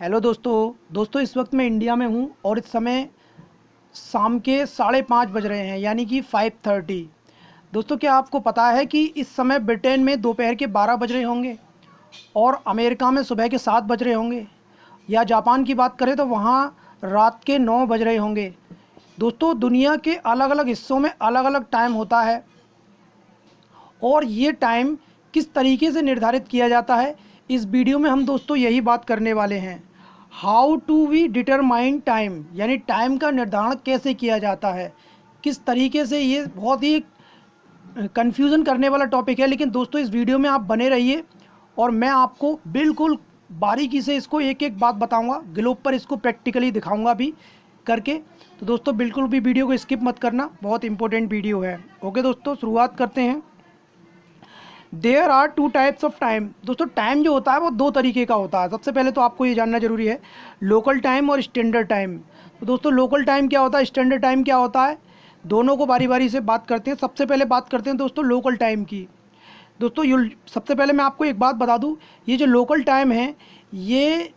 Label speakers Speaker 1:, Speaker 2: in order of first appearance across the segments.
Speaker 1: Hello दोस्तों इस वक्त मैं इंडिया में हूँ और इस समय शाम के 5:30 बज रहे हैं यानी कि 5:30। दोस्तों क्या आपको पता है कि इस समय ब्रिटेन में दोपहर के 12 बज रहे होंगे और अमेरिका में सुबह के 7 बज रहे होंगे, या जापान की बात करें तो वहाँ रात के 9 बज रहे होंगे। दोस्तों दुनिया के अलग अलग हिस्सों में अलग अलग टाइम होता है और ये टाइम किस तरीके से निर्धारित किया जाता है, इस वीडियो में हम दोस्तों यही बात करने वाले हैं। How to we determine time, यानी टाइम का निर्धारण कैसे किया जाता है, किस तरीके से। ये बहुत ही कन्फ्यूज़न करने वाला टॉपिक है, लेकिन दोस्तों इस वीडियो में आप बने रहिए और मैं आपको बिल्कुल बारीकी से इसको एक एक बात बताऊंगा, ग्लोब पर इसको प्रैक्टिकली दिखाऊंगा भी करके। तो दोस्तों बिल्कुल भी वीडियो को स्किप मत करना, बहुत इंपॉर्टेंट वीडियो है। ओके दोस्तों, शुरुआत करते हैं। There are two types of time. दोस्तों टाइम जो होता है वो दो तरीके का होता है। सबसे पहले तो आपको ये जानना जरूरी है, लोकल टाइम और स्टैंडर्ड टाइम। तो दोस्तों लोकल टाइम क्या होता है, स्टैंडर्ड टाइम क्या होता है, दोनों को बारी बारी से बात करते हैं। सबसे पहले बात करते हैं दोस्तों लोकल टाइम की। दोस्तों सबसे पहले मैं आपको एक बात बता दूं, ये जो लोकल टाइम है ये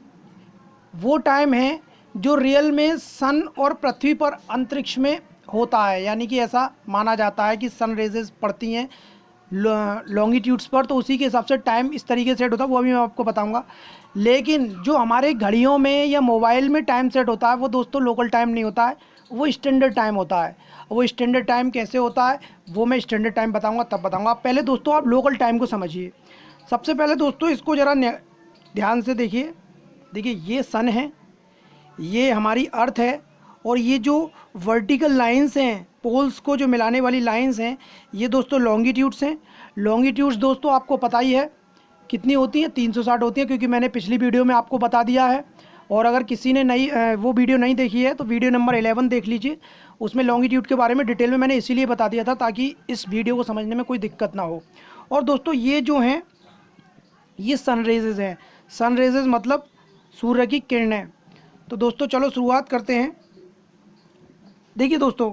Speaker 1: वो टाइम है जो रियल में सन और पृथ्वी पर अंतरिक्ष में होता है। यानी कि ऐसा माना जाता है कि सन रेजेस पड़ती हैं लॉन्गिट्यूड्स पर, तो उसी के हिसाब से टाइम इस तरीके से सेट होता है, वो अभी मैं आपको बताऊंगा। लेकिन जो हमारे घड़ियों में या मोबाइल में टाइम सेट होता है वो दोस्तों लोकल टाइम नहीं होता है, वो स्टैंडर्ड टाइम होता है। वो स्टैंडर्ड टाइम कैसे होता है वो मैं स्टैंडर्ड टाइम बताऊंगा, तब बताऊंगा। पहले दोस्तों आप लोकल टाइम को समझिए। सबसे पहले दोस्तों इसको ज़रा ध्यान से देखिए। ये सन है, ये हमारी अर्थ है, और ये जो वर्टिकल लाइंस हैं, पोल्स को जो मिलाने वाली लाइंस हैं, ये दोस्तों लॉन्गिट्यूड्स हैं। लॉन्गिट्यूड्स दोस्तों आपको पता ही है कितनी होती हैं, 360 होती हैं, क्योंकि मैंने पिछली वीडियो में आपको बता दिया है। और अगर किसी ने वो वीडियो नहीं देखी है तो वीडियो नंबर 11 देख लीजिए, उसमें लॉन्गिट्यूड के बारे में डिटेल में मैंने इसीलिए बता दिया था ताकि इस वीडियो को समझने में कोई दिक्कत ना हो। और दोस्तों ये जो हैं ये सनरेजेज हैं। सनरेजेज मतलब सूर्य की किरणें। तो दोस्तों चलो शुरुआत करते हैं। देखिए दोस्तों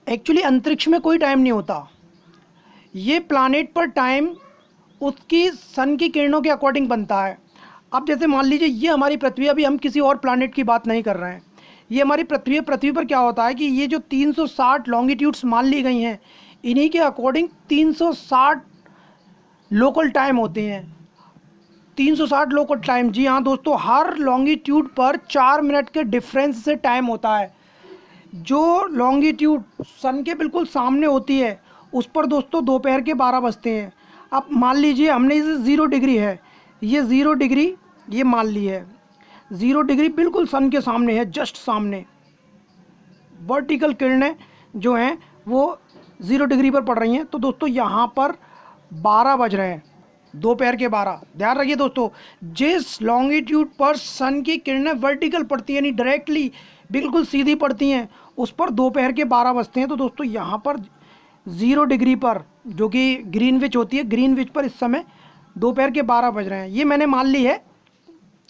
Speaker 1: एक्चुअली अंतरिक्ष में कोई टाइम नहीं होता, ये प्लानेट पर टाइम उसकी सन की किरणों के अकॉर्डिंग बनता है। अब जैसे मान लीजिए ये हमारी पृथ्वी, अभी हम किसी और प्लानेट की बात नहीं कर रहे हैं, ये हमारी पृथ्वी है। पृथ्वी पर क्या होता है कि ये जो 360 लॉन्गिट्यूड्स मान ली गई हैं, इन्हीं के अकॉर्डिंग 360 लोकल टाइम होते हैं। 360 लोकल टाइम, जी हाँ दोस्तों, हर लॉन्गिट्यूड पर 4 मिनट के डिफरेंस से टाइम होता है। जो लॉन्गिट्यूड सन के बिल्कुल सामने होती है उस पर दोस्तों दोपहर के 12 बजते हैं। अब मान लीजिए हमने इसे 0 डिग्री है, ये 0 डिग्री ये मान ली है, 0 डिग्री बिल्कुल सन के सामने है, जस्ट सामने। वर्टिकल किरणें जो हैं वो 0 डिग्री पर पड़ रही हैं। तो दोस्तों यहाँ पर 12 बज रहे हैं, दोपहर के 12। ध्यान रखिए दोस्तों, जिस लॉन्गिट्यूड पर सन की किरणें वर्टिकल पड़ती हैं, यानी डायरेक्टली बिल्कुल सीधी पड़ती हैं, उस पर दोपहर के 12 बजते हैं। तो दोस्तों यहाँ पर 0 डिग्री पर, जो कि ग्रीनविच होती है, ग्रीनविच पर इस समय दोपहर के 12 बज रहे हैं, ये मैंने मान ली है,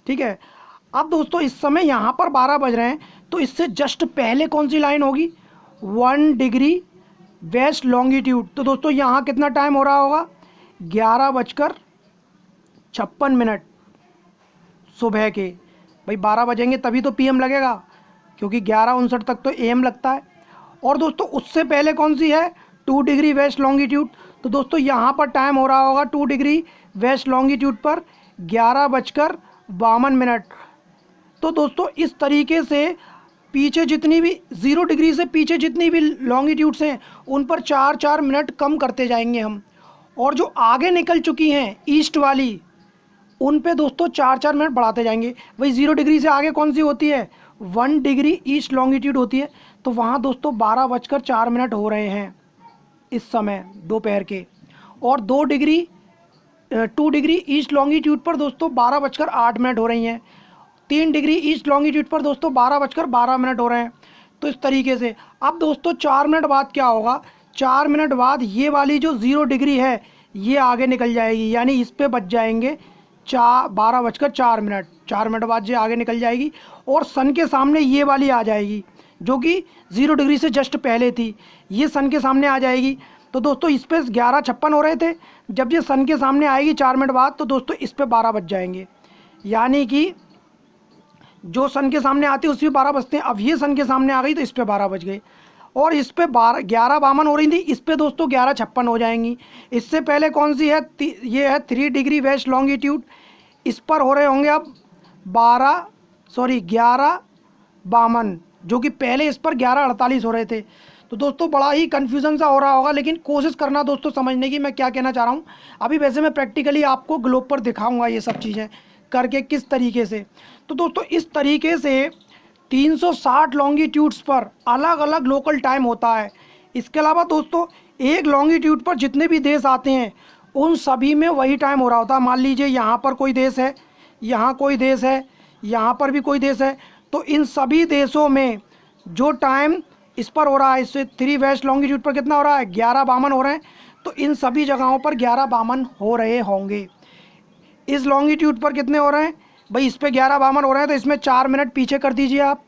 Speaker 1: ठीक है। अब दोस्तों इस समय यहाँ पर 12 बज रहे हैं, तो इससे जस्ट पहले कौन सी लाइन होगी, 1 डिग्री वेस्ट लॉन्गिट्यूड। तो दोस्तों यहाँ कितना टाइम हो रहा होगा, 11:56 सुबह के। भाई 12 बजेंगे तभी तो पीएम लगेगा, क्योंकि 11:59 तक तो एएम लगता है। और दोस्तों उससे पहले कौन सी है, 2 डिग्री वेस्ट लॉन्गिट्यूड। तो दोस्तों यहाँ पर टाइम हो रहा होगा 2 डिग्री वेस्ट लॉन्गिट्यूड पर 11:52। तो दोस्तों इस तरीके से पीछे जितनी भी 0 डिग्री से पीछे जितनी भी लॉन्गिट्यूड्स हैं उन पर 4-4 मिनट कम करते जाएंगे हम। और जो आगे निकल चुकी हैं ईस्ट वाली, उन पे दोस्तों 4-4 मिनट बढ़ाते जाएंगे। वही 0 डिग्री से आगे कौन सी होती है, 1 डिग्री ईस्ट लॉन्गिट्यूड होती है। तो वहाँ दोस्तों 12:04 हो रहे हैं इस समय दोपहर के। और 2 डिग्री ईस्ट लॉन्गिट्यूड पर दोस्तों 12:08 हो रही हैं। 3 डिग्री ईस्ट लॉन्गिट्यूड पर दोस्तों 12:12 हो रहे हैं। तो इस तरीके से अब दोस्तों 4 मिनट बाद क्या होगा, 4 मिनट बाद ये वाली जो 0 डिग्री है ये आगे निकल जाएगी, यानी इस पे बच जाएंगे 12:04। 4 मिनट बाद ये आगे निकल जाएगी और सन के सामने ये वाली आ जाएगी, जो कि 0 डिग्री से जस्ट पहले थी, ये सन के सामने आ जाएगी। तो दोस्तों इस पे 11:56 हो रहे थे, जब ये सन के सामने आएगी 4 मिनट बाद तो दोस्तों इस पे 12 बज जाएंगे। यानी कि जो सन के सामने आती है उस पर 12 बजते हैं। अब ये सन के सामने आ गई तो इस पर 12 बज गए, और इस पे 11:52 हो रही थी, इस पे दोस्तों 11:56 हो जाएंगी। इससे पहले कौन सी है, ये है 3 डिग्री वेस्ट लॉन्गिट्यूड, इस पर हो रहे होंगे अब 11:52, जो कि पहले इस पर 11:48 हो रहे थे। तो दोस्तों बड़ा ही कन्फ्यूज़न सा हो रहा होगा, लेकिन कोशिश करना दोस्तों समझने की मैं क्या कहना चाह रहा हूँ। अभी वैसे मैं प्रैक्टिकली आपको ग्लोब पर दिखाऊंगा ये सब चीज़ें करके किस तरीके से। तो दोस्तों इस तरीके से 360 लॉन्गिट्यूड्स पर अलग अलग लोकल टाइम होता है। इसके अलावा दोस्तों एक लॉन्गिट्यूड पर जितने भी देश आते हैं उन सभी में वही टाइम हो रहा होता है। मान लीजिए यहाँ पर कोई देश है, यहाँ कोई देश है, यहाँ पर भी कोई देश है, तो इन सभी देशों में जो टाइम इस पर हो रहा है, इससे 3 वेस्ट लॉन्गिट्यूड पर कितना हो रहा है, 11:52 हो रहे हैं। तो इन सभी जगहों पर 11:52 हो रहे होंगे। इस लॉन्गिट्यूड पर कितने हो रहे हैं भाई, इस पे 11:52 हो रहे हैं, तो इसमें 4 मिनट पीछे कर दीजिए आप,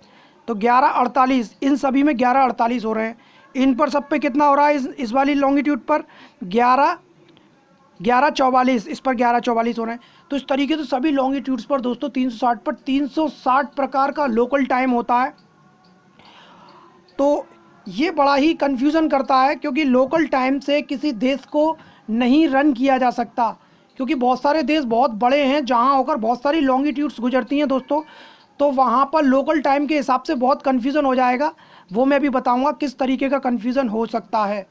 Speaker 1: तो 11:48, इन सभी में 11:48 हो रहे हैं। इन पर सब पे कितना हो रहा है, इस वाली लॉन्गिट्यूड पर 11:44, इस पर 11:44 हो रहे हैं। तो इस तरीके से सभी लॉन्गिट्यूड्स पर दोस्तों 360 पर 360 प्रकार का लोकल टाइम होता है। तो ये बड़ा ही कन्फ्यूज़न करता है, क्योंकि लोकल टाइम से किसी देश को नहीं रन किया जा सकता, क्योंकि बहुत सारे देश बहुत बड़े हैं जहां होकर बहुत सारी लॉन्गिट्यूड्स गुजरती हैं दोस्तों। तो वहां पर लोकल टाइम के हिसाब से बहुत कन्फ्यूज़न हो जाएगा, वो मैं भी बताऊंगा किस तरीके का कन्फ्यूज़न हो सकता है।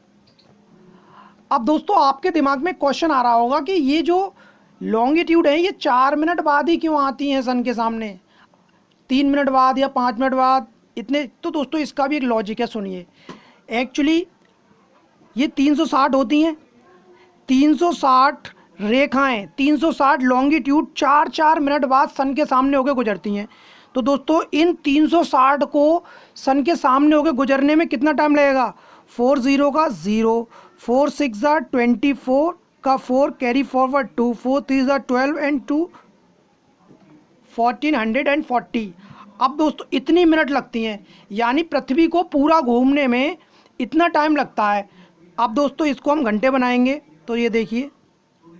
Speaker 1: अब दोस्तों आपके दिमाग में क्वेश्चन आ रहा होगा कि ये जो लॉन्गिट्यूड है ये 4 मिनट बाद ही क्यों आती हैं सन के सामने, 3 मिनट बाद या 5 मिनट बाद इतने। तो दोस्तों इसका भी एक लॉजिक है, सुनिए। एक्चुअली ये 360 होती हैं, 360 रेखाएं, 360 लॉन्गिट्यूड 4-4 मिनट बाद सन के सामने होकर गुजरती हैं। तो दोस्तों इन 360 को सन के सामने होकर गुजरने में कितना टाइम लगेगा, 4 0 का 0, 4 6 24 का 4 कैरी फॉरवर्ड 2, 4 3 12 एंड 2 1440। अब दोस्तों इतनी मिनट लगती हैं, यानी पृथ्वी को पूरा घूमने में इतना टाइम लगता है। अब दोस्तों इसको हम घंटे बनाएंगे, तो ये देखिए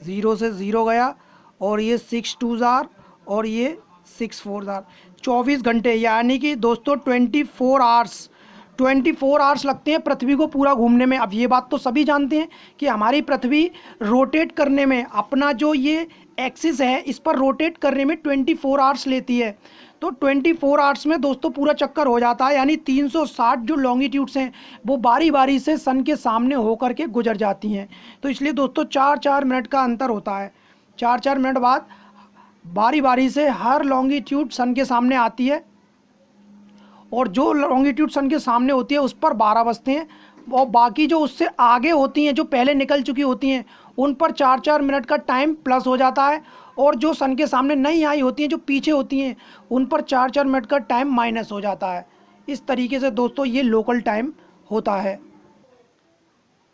Speaker 1: 0 से 0 गया, और ये 6 2 और ये 6 4 24 घंटे, यानी कि दोस्तों 24 आवर्स लगते हैं पृथ्वी को पूरा घूमने में। अब ये बात तो सभी जानते हैं कि हमारी पृथ्वी रोटेट करने में, अपना जो ये एक्सिस है इस पर रोटेट करने में 24 आवर्स लेती है। तो 24 आवर्स में दोस्तों पूरा चक्कर हो जाता है, यानी 360 जो लॉन्गिट्यूड्स हैं वो बारी बारी से सन के सामने होकर के गुजर जाती हैं। तो इसलिए दोस्तों 4-4 मिनट का अंतर होता है, 4-4 मिनट बाद बारी बारी से हर लॉन्गिट्यूड सन के सामने आती है, और जो लॉन्गिट्यूड सन के सामने होती है उस पर 12 बजते हैं, और बाकी जो उससे आगे होती हैं, जो पहले निकल चुकी होती हैं, उन पर 4-4 मिनट का टाइम प्लस हो जाता है, और जो सन के सामने नहीं आई होती हैं, जो पीछे होती हैं, उन पर 4-4 मिनट का टाइम माइनस हो जाता है। इस तरीके से दोस्तों ये लोकल टाइम होता है।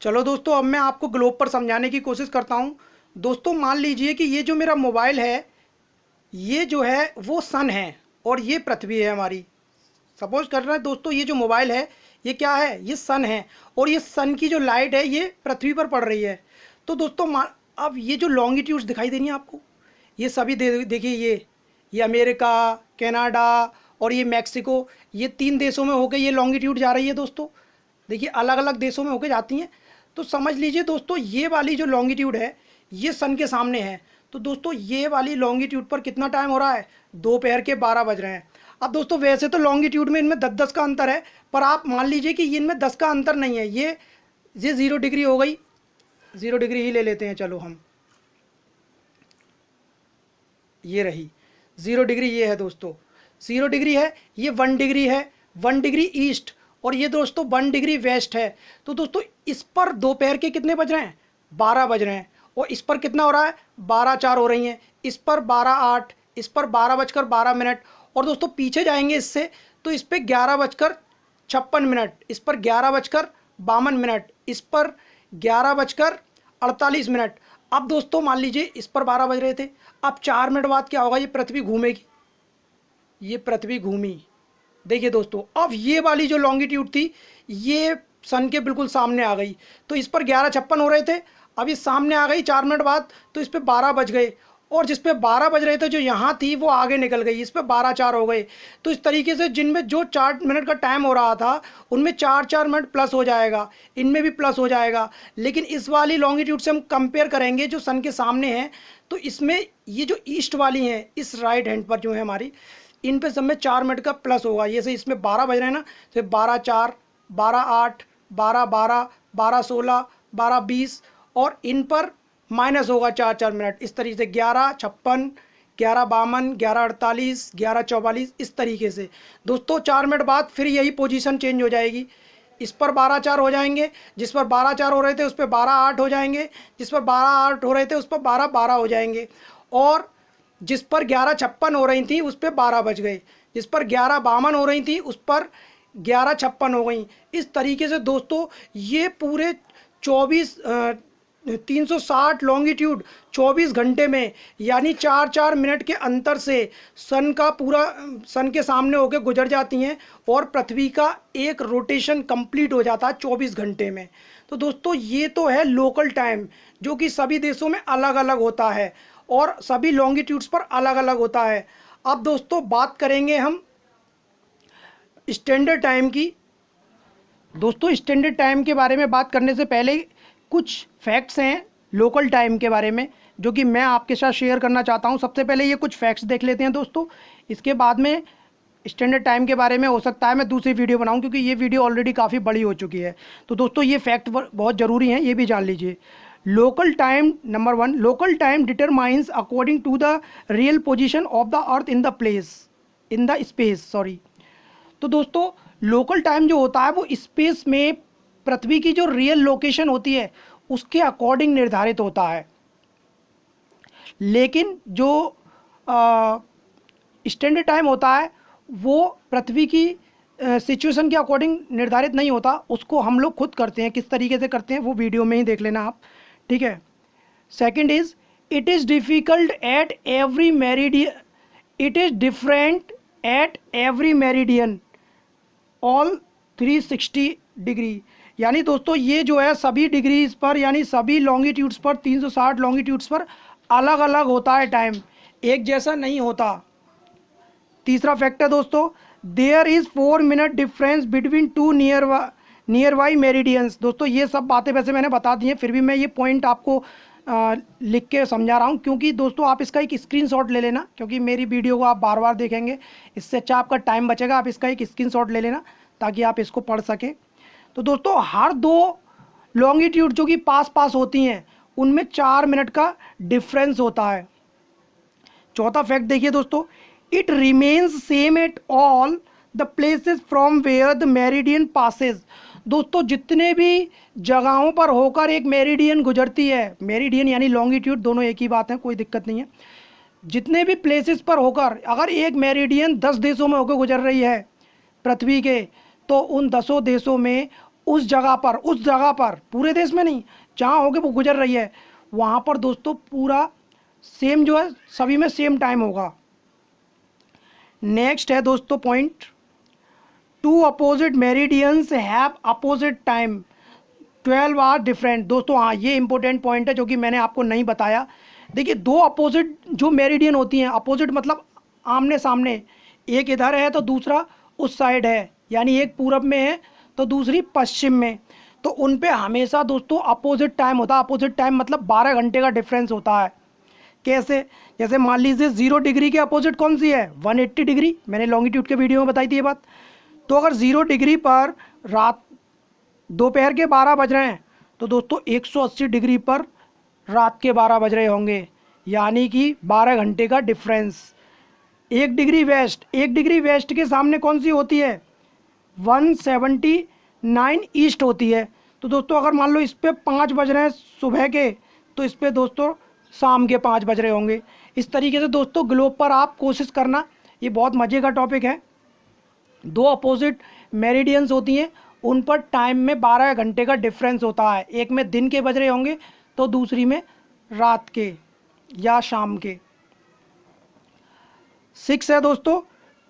Speaker 1: चलो दोस्तों अब मैं आपको ग्लोब पर समझाने की कोशिश करता हूँ। दोस्तों मान लीजिए कि ये जो मेरा मोबाइल है, ये जो है वो सन है और ये पृथ्वी है हमारी। सपोज कर रहे हैं दोस्तों ये जो मोबाइल है ये क्या है, ये सन है, और ये सन की जो लाइट है ये पृथ्वी पर पड़ रही है। तो दोस्तों अब ये जो लॉन्गिट्यूड्स दिखाई दे रही हैं आपको, ये सभी देखिए, ये अमेरिका, कनाडा और ये मैक्सिको, ये 3 देशों में होकर ये लॉन्गिट्यूड जा रही है दोस्तों। देखिए अलग अलग देशों में होकर जाती हैं। तो समझ लीजिए दोस्तों ये वाली जो लॉन्गिट्यूड है ये सन के सामने है। तो दोस्तों ये वाली लॉन्गिट्यूड पर कितना टाइम हो रहा है, दोपहर के 12 बज रहे हैं। अब दोस्तों वैसे तो लॉन्गिट्यूड में इनमें 10-10 का अंतर है, पर आप मान लीजिए कि इनमें 10 का अंतर नहीं है, ये 0 डिग्री हो गई, 0 डिग्री ही ले लेते हैं चलो हम, ये रही 0 डिग्री, ये है दोस्तों 0 डिग्री है, ये 1 डिग्री है, 1 डिग्री ईस्ट, और ये दोस्तों 1 डिग्री वेस्ट है। तो दोस्तों इस पर दोपहर के कितने बज रहे हैं, 12 बज रहे हैं, और इस पर कितना हो रहा है, 12:04 हो रही हैं, इस पर 12:08, इस पर 12:12, और दोस्तों पीछे जाएंगे इससे तो इस पर 11:56, इस पर 11:52, इस पर 11:48। अब दोस्तों मान लीजिए इस पर 12 बज रहे थे, अब 4 मिनट बाद क्या होगा, ये पृथ्वी घूमेगी, ये पृथ्वी घूमी। देखिए दोस्तों अब ये वाली जो लॉन्गिट्यूड थी ये सन के बिल्कुल सामने आ गई, तो इस पर 11:56 हो रहे थे, अब ये सामने आ गई 4 मिनट बाद, तो इस पर 12 बज गए, और जिस पे 12 बज रहे थे जो यहाँ थी वो आगे निकल गई, इस पे 12:04 हो गए। तो इस तरीके से जिनमें जो 4 मिनट का टाइम हो रहा था उनमें 4-4 मिनट प्लस हो जाएगा, इनमें भी प्लस हो जाएगा। लेकिन इस वाली लॉन्गिट्यूड से हम कंपेयर करेंगे जो सन के सामने है, तो इसमें ये जो ईस्ट वाली हैं इस राइट हैंड पर जो है हमारी, इन पे सब में 4 मिनट का प्लस होगा। ये से इसमें 12 बज रहे हैं ना, तो 12:04, 12:08, 12:12, 12:16, 12:20 और इन पर माइनस होगा 4-4 मिनट। इस तरीके से 11:56, 11:52, 11:48, 11:44 इस तरीके से दोस्तों 4 मिनट बाद फिर यही पोजीशन चेंज हो जाएगी। इस पर 12:04 हो जाएंगे, जिस पर 12:04 हो रहे थे उस पर 12:08 हो जाएंगे, जिस पर 12:08 हो रहे थे उस पर 12:12 हो जाएंगे, और जिस पर 11:56 हो रही थी उस पर 12 बज गए, जिस पर 11:52 हो रही थी उस पर 11:56 हो गई। इस तरीके से दोस्तों ये पूरे 360 लॉन्गिट्यूड 24 घंटे में, यानी 4-4 मिनट के अंतर से सन के सामने होकर गुजर जाती हैं और पृथ्वी का एक रोटेशन कंप्लीट हो जाता है 24 घंटे में। तो दोस्तों ये तो है लोकल टाइम, जो कि सभी देशों में अलग अलग होता है और सभी लॉन्गिट्यूड्स पर अलग अलग होता है। अब दोस्तों बात करेंगे हम स्टैंडर्ड टाइम की। दोस्तों स्टैंडर्ड टाइम के बारे में बात करने से पहले कुछ फैक्ट्स हैं लोकल टाइम के बारे में जो कि मैं आपके साथ शेयर करना चाहता हूं। सबसे पहले ये कुछ फैक्ट्स देख लेते हैं दोस्तों, इसके बाद में स्टैंडर्ड टाइम के बारे में हो सकता है मैं दूसरी वीडियो बनाऊं, क्योंकि ये वीडियो ऑलरेडी काफ़ी बड़ी हो चुकी है। तो दोस्तों ये फैक्ट बहुत ज़रूरी हैं, ये भी जान लीजिए। Local time number 1, local time determines according to the real position of the earth in the space sorry. तो दोस्तों लोकल टाइम जो होता है वो स्पेस में पृथ्वी की जो रियल लोकेशन होती है उसके अकॉर्डिंग निर्धारित होता है। लेकिन जो स्टैंडर्ड टाइम होता है वो पृथ्वी की सिचुएशन के अकॉर्डिंग निर्धारित नहीं होता, उसको हम लोग खुद करते हैं। किस तरीके से करते हैं वो वीडियो में ही देख लेना आप, ठीक है। Second is it is difficult at every meridian, it is different at every meridian all 360 degree. यानी दोस्तों ये जो है सभी डिग्रीज पर, यानी सभी लॉन्गिट्यूड्स पर, 360 लॉन्गिट्यूड्स पर अलग अलग होता है टाइम, एक जैसा नहीं होता। तीसरा फैक्ट है दोस्तों, there is 4 minute difference between 2 nearby meridians. दोस्तों ये सब बातें वैसे मैंने बता दी हैं, फिर भी मैं ये पॉइंट आपको लिख के समझा रहा हूँ, क्योंकि दोस्तों आप इसका एक स्क्रीनशॉट ले लेना, क्योंकि मेरी वीडियो को आप बार बार देखेंगे, इससे अच्छा आपका टाइम बचेगा। आप इसका एक स्क्रीनशॉट ले लेना ताकि आप इसको पढ़ सकें। तो दोस्तों हर 2 लॉन्गिट्यूड जो कि पास पास होती हैं उनमें 4 मिनट का डिफरेंस होता है। चौथा फैक्ट देखिए दोस्तों, it remains same at all the places from where the meridian passes. दोस्तों जितने भी जगहों पर होकर एक मेरिडियन गुजरती है, मेरिडियन यानी लॉन्गिट्यूड दोनों एक ही बात है, कोई दिक्कत नहीं है। जितने भी प्लेसेस पर होकर अगर एक मेरिडियन 10 देशों में होकर गुजर रही है पृथ्वी के, तो उन 10 देशों में उस जगह पर पूरे देश में नहीं, जहाँ होके वो गुजर रही है वहाँ पर दोस्तों पूरा सेम जो है सभी में सेम टाइम होगा। नेक्स्ट है दोस्तों point, 2 opposite meridians have opposite time 12 hour different. दोस्तों हाँ ये इंपॉर्टेंट पॉइंट है जो कि मैंने आपको नहीं बताया। देखिए 2 अपोजिट जो मेरिडियन होती हैं, अपोजिट मतलब आमने सामने, एक इधर है तो दूसरा उस साइड है, यानी एक पूरब में है तो दूसरी पश्चिम में, तो उन पे हमेशा दोस्तों अपोजिट टाइम होता है। अपोजिट टाइम मतलब 12 घंटे का डिफरेंस होता है। कैसे? जैसे मान लीजिए 0 डिग्री के अपोजिट कौन सी है, 180 डिग्री। मैंने लॉन्गिट्यूड के वीडियो में बताई थी ये बात। तो अगर 0 डिग्री पर दोपहर के 12 बज रहे हैं तो दोस्तों 180 डिग्री पर रात के 12 बज रहे होंगे, यानी कि 12 घंटे का डिफरेंस। 1 डिग्री वेस्ट के सामने कौन सी होती है, 179 ईस्ट होती है। तो दोस्तों अगर मान लो इस पे 5 बज रहे हैं सुबह के, तो इस पे दोस्तों शाम के 5 बज रहे होंगे। इस तरीके से दोस्तों ग्लोब पर आप कोशिश करना, ये बहुत मज़े का टॉपिक है। 2 अपोजिट मेरिडियंस होती हैं, उन पर टाइम में 12 घंटे का डिफरेंस होता है। एक में दिन के बज रहे होंगे तो दूसरी में रात के या शाम के। 6 है दोस्तों,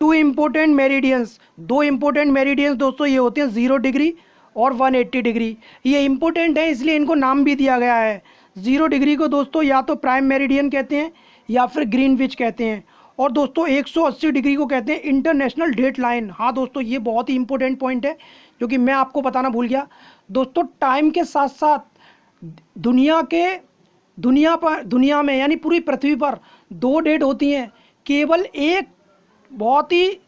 Speaker 1: 2 इम्पोर्टेंट मेरिडियंस। 2 इम्पोर्टेंट मेरिडियंस दोस्तों ये होते हैं 0 डिग्री और 180 डिग्री। ये इम्पोर्टेंट है इसलिए इनको नाम भी दिया गया है। 0 डिग्री को दोस्तों या तो प्राइम मेरिडियन कहते हैं या फिर ग्रीनविच कहते हैं। और दोस्तों 180 डिग्री को कहते हैं इंटरनेशनल डेट लाइन। हाँ दोस्तों, ये बहुत ही इंपॉर्टेंट पॉइंट है जो कि मैं आपको बताना भूल गया। दोस्तों टाइम के साथ साथ दुनिया में यानी पूरी पृथ्वी पर 2 डेट होती हैं। केवल एक बहुत ही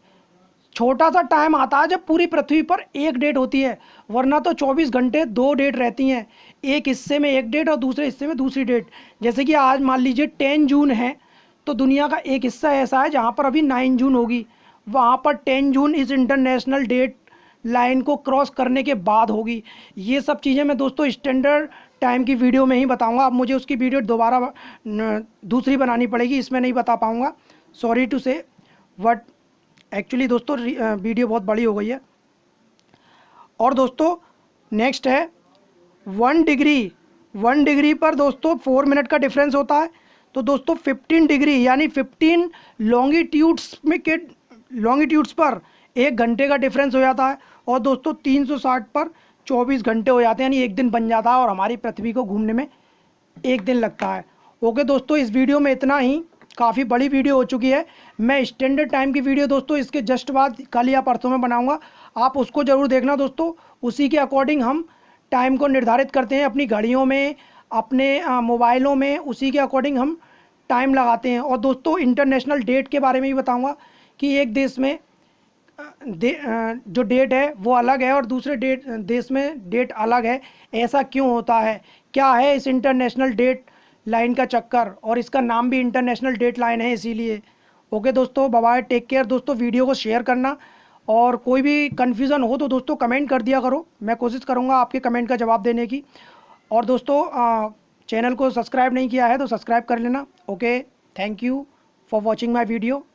Speaker 1: छोटा सा टाइम आता है जब पूरी पृथ्वी पर एक डेट होती है, वरना तो 24 घंटे 2 डेट रहती हैं। एक हिस्से में एक डेट और दूसरे हिस्से में दूसरी डेट। जैसे कि आज मान लीजिए 10 जून है, तो दुनिया का एक हिस्सा ऐसा है जहाँ पर अभी 9 जून होगी, वहाँ पर 10 जून इस इंटरनेशनल डेट लाइन को क्रॉस करने के बाद होगी। ये सब चीज़ें मैं दोस्तों स्टैंडर्ड टाइम की वीडियो में ही बताऊंगा। अब मुझे उसकी वीडियो दोबारा दूसरी बनानी पड़ेगी, इसमें नहीं बता पाऊंगा, सॉरी टू से। बट एक्चुअली दोस्तों वीडियो बहुत बड़ी हो गई है। और दोस्तों नेक्स्ट है 1 डिग्री पर दोस्तों 4 मिनट का डिफरेंस होता है। तो दोस्तों 15 डिग्री यानी 15 लॉन्गिट्यूड्स पर 1 घंटे का डिफरेंस हो जाता है। और दोस्तों 360 पर 24 घंटे हो जाते हैं, यानी एक दिन बन जाता है और हमारी पृथ्वी को घूमने में एक दिन लगता है। ओके दोस्तों, इस वीडियो में इतना ही, काफ़ी बड़ी वीडियो हो चुकी है। मैं स्टैंडर्ड टाइम की वीडियो दोस्तों इसके जस्ट बाद कल या परसों में बनाऊंगा, आप उसको ज़रूर देखना दोस्तों। उसी के अकॉर्डिंग हम टाइम को निर्धारित करते हैं अपनी घड़ियों में, अपने मोबाइलों में, उसी के अकॉर्डिंग हम टाइम लगाते हैं। और दोस्तों इंटरनेशनल डेट के बारे में भी बताऊँगा कि एक देश में जो डेट है वो अलग है और दूसरे देश में डेट अलग है। ऐसा क्यों होता है, क्या है इस इंटरनेशनल डेट लाइन का चक्कर, और इसका नाम भी इंटरनेशनल डेट लाइन है इसीलिए। ओके दोस्तों, बाय बाय, टेक केयर। दोस्तों वीडियो को शेयर करना, और कोई भी कन्फ्यूज़न हो तो दोस्तों कमेंट कर दिया करो, मैं कोशिश करूँगा आपके कमेंट का जवाब देने की। और दोस्तों चैनल को सब्सक्राइब नहीं किया है तो सब्सक्राइब कर लेना। Okay, thank you for watching my video.